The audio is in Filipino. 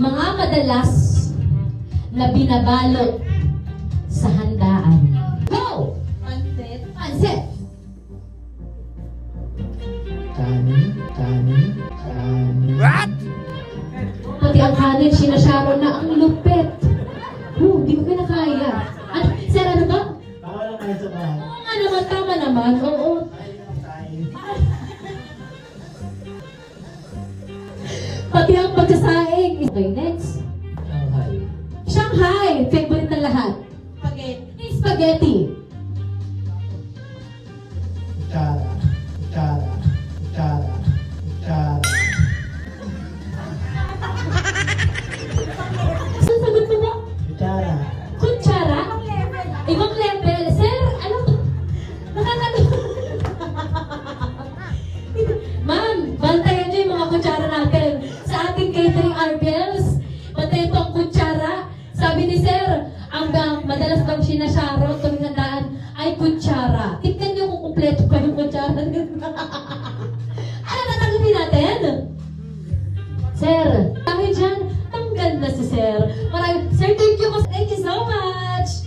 Mga madalas na binabalot sa handaan. Go! Pansit. Pansit! Kanin. What? Pati ang kanin, sinasyaro na ang lupit. Di ko kinakaya. Sir, ano ba? Bawal lang kayo sa bahay. Oo nga naman, tama naman. Oo. Pati ang pagkasaing. Okay, next. Shanghai. Shanghai, favorite ng lahat. Spaghetti. Spaghetti. Kutsara. Saan sagot mo ba? Kutsara. Kutsara? Ibang level. Sir, ano? Nakakalito. Ma'am, bantayan niyo yung mga kutsara natin. Sa ating catering RBLs, bantayan po ang kutsara. Sabi ni Sir, ang madalas daw sinasyaro tuwing handaan ay kutsara. Tignan niyo kung kumpleto pa yung kutsara. Ano tatanggapin natin? Sir, dahil dyan, tanggal na si Sir. Sir, thank you so much.